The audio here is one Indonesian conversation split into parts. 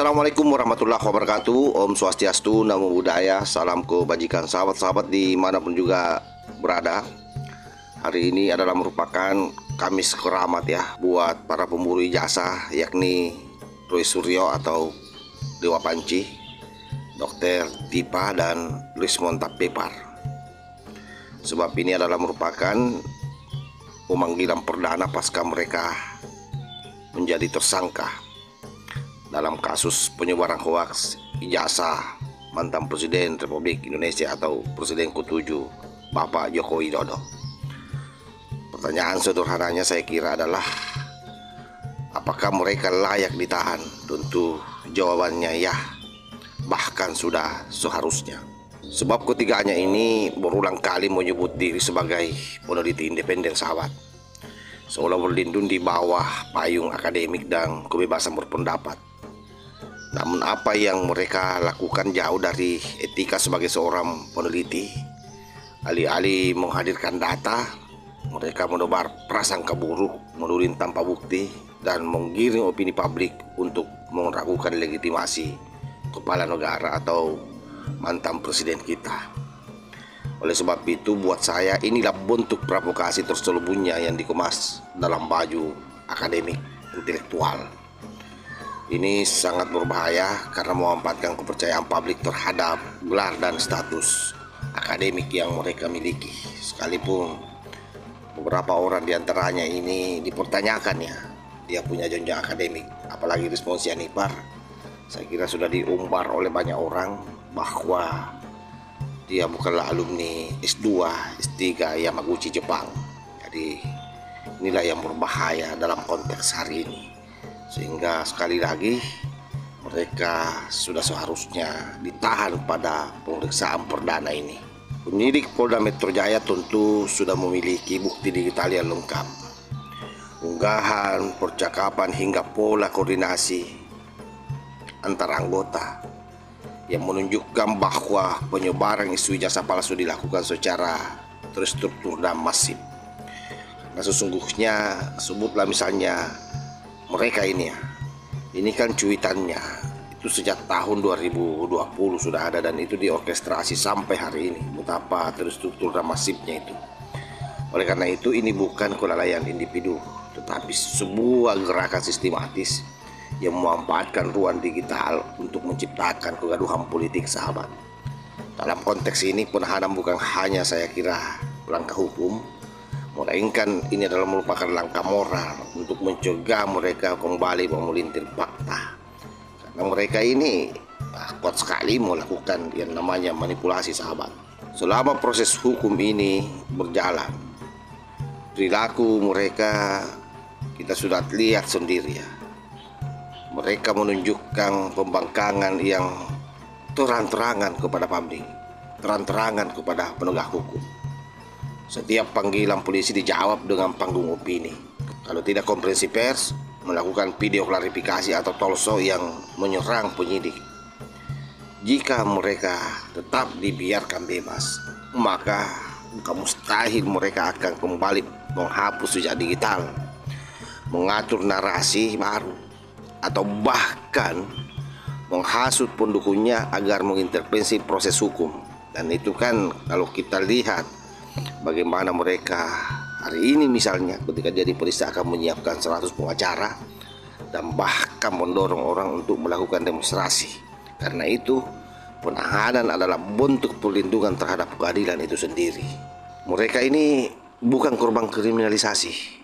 Assalamualaikum warahmatullahi wabarakatuh. Om Swastiastu, Namo Buddhaya, salam kebajikan sahabat-sahabat dimanapun juga berada. Hari ini adalah merupakan Kamis Keramat ya buat para pemburu ijazah, yakni Roy Suryo atau Dewa Panci, Dr. Dipa dan Luis Montapepar. Sebab ini adalah merupakan pemanggilan perdana pasca mereka menjadi tersangka dalam kasus penyebaran hoaks ijazah mantan Presiden Republik Indonesia atau Presiden ke-7 Bapak Joko Widodo. Pertanyaan sederhananya saya kira adalah, apakah mereka layak ditahan? Tentu jawabannya ya, bahkan sudah seharusnya. Sebab ketiganya ini berulang kali menyebut diri sebagai peneliti independen, sahabat, seolah berlindung di bawah payung akademik dan kebebasan berpendapat. Namun apa yang mereka lakukan jauh dari etika sebagai seorang peneliti. Alih-alih menghadirkan data, mereka menebar prasangka buruk, menulis tanpa bukti, dan menggiring opini publik untuk meragukan legitimasi kepala negara atau mantan presiden kita. Oleh sebab itu, buat saya inilah bentuk provokasi terselubungnya yang dikemas dalam baju akademik intelektual. Ini sangat berbahaya karena memanfaatkan kepercayaan publik terhadap gelar dan status akademik yang mereka miliki. Sekalipun beberapa orang diantaranya ini dipertanyakan ya, dia punya jenjang akademik, apalagi respons Yanipar, saya kira sudah diumbar oleh banyak orang bahwa dia bukanlah alumni S2, S3 Yamaguchi Jepang. Jadi inilah yang berbahaya dalam konteks hari ini. Sehingga sekali lagi mereka sudah seharusnya ditahan pada pemeriksaan perdana ini. Penyidik Polda Metro Jaya tentu sudah memiliki bukti digital yang lengkap. Unggahan, percakapan hingga pola koordinasi antar anggota yang menunjukkan bahwa penyebaran isu ijazah palsu dilakukan secara terstruktur dan masif. Nah, sesungguhnya sebutlah misalnya mereka ini ya, ini kan cuitannya itu sejak tahun 2020 sudah ada, dan itu diorkestrasi sampai hari ini. Betapa terstruktur dan masifnya itu. Oleh karena itu ini bukan kelalaian individu, tetapi sebuah gerakan sistematis yang memanfaatkan ruang digital untuk menciptakan kegaduhan politik, sahabat. Dalam konteks ini penahanan bukan hanya saya kira langkah hukum, melainkan ini adalah merupakan langkah moral untuk mencegah mereka kembali memelintir fakta. Karena mereka ini kuat sekali melakukan yang namanya manipulasi, sahabat. Selama proses hukum ini berjalan, perilaku mereka kita sudah lihat sendiri ya. Mereka menunjukkan pembangkangan yang terang-terangan kepada publik, terang-terangan kepada penegak hukum. Setiap panggilan polisi dijawab dengan panggung opini. Kalau tidak konferensi pers, melakukan video klarifikasi atau talkshow yang menyerang penyidik. Jika mereka tetap dibiarkan bebas, maka bukan mustahil mereka akan kembali menghapus jejak digital, mengatur narasi baru, atau bahkan menghasut pendukungnya agar mengintervensi proses hukum. Dan itu kan kalau kita lihat bagaimana mereka hari ini misalnya ketika jadi periksa akan menyiapkan 100 pengacara dan bahkan mendorong orang untuk melakukan demonstrasi. Karena itu penahanan adalah bentuk perlindungan terhadap keadilan itu sendiri. Mereka ini bukan korban kriminalisasi,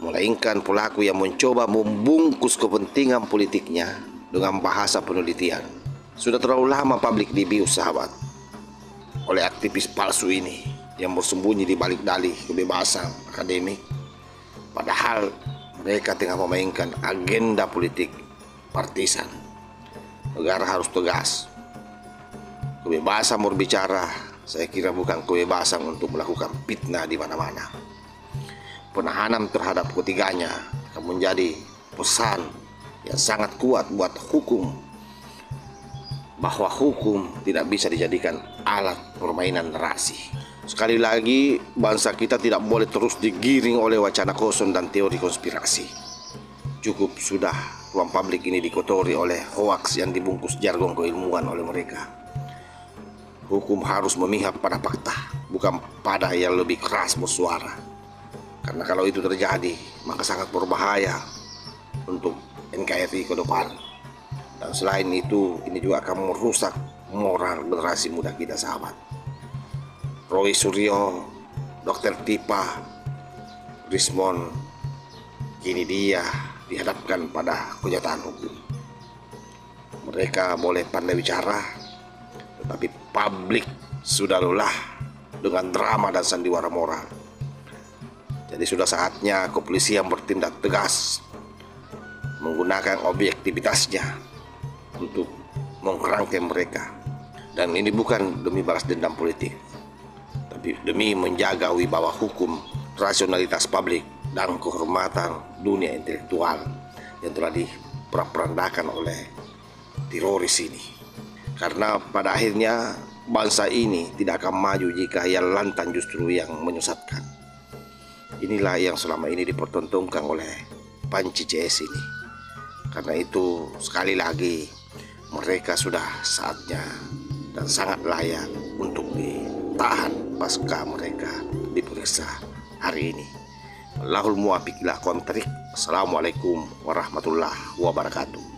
melainkan pelaku yang mencoba membungkus kepentingan politiknya dengan bahasa penelitian. Sudah terlalu lama publik dibius, sahabat, oleh aktivis palsu ini yang bersembunyi di balik dalih kebebasan akademik, padahal mereka tengah memainkan agenda politik partisan. Negara harus tegas. Kebebasan berbicara saya kira bukan kebebasan untuk melakukan fitnah di mana-mana. Penahanan terhadap ketiganya akan menjadi pesan yang sangat kuat buat hukum, bahwa hukum tidak bisa dijadikan alat permainan narasi. Sekali lagi, bangsa kita tidak boleh terus digiring oleh wacana kosong dan teori konspirasi. Cukup sudah ruang publik ini dikotori oleh hoaks yang dibungkus jargon keilmuan oleh mereka. Hukum harus memihak pada fakta, bukan pada yang lebih keras bersuara. Karena kalau itu terjadi, maka sangat berbahaya untuk NKRI ke depan. Dan selain itu, ini juga akan merusak moral generasi muda kita, sahabat. Roy Suryo, Dr. Tipa, Rismon, kini dia dihadapkan pada kenyataan hukum. Mereka boleh pandai bicara, tetapi publik sudah lelah dengan drama dan sandiwara moral. Jadi sudah saatnya kepolisian bertindak tegas, menggunakan objektivitasnya untuk mengkerangkeng mereka. Dan ini bukan demi balas dendam politik, tapi demi menjaga wibawa hukum, rasionalitas publik, dan kehormatan dunia intelektual yang telah diperandakan oleh teroris ini. Karena pada akhirnya bangsa ini tidak akan maju jika yang lantang justru yang menyesatkan. Inilah yang selama ini dipertontonkan oleh Panci CS ini. Karena itu sekali lagi mereka sudah saatnya dan sangat layak untuk ditahan pasca mereka diperiksa hari ini. Allahul muwaffiq ila kontrik. Assalamualaikum warahmatullahi wabarakatuh.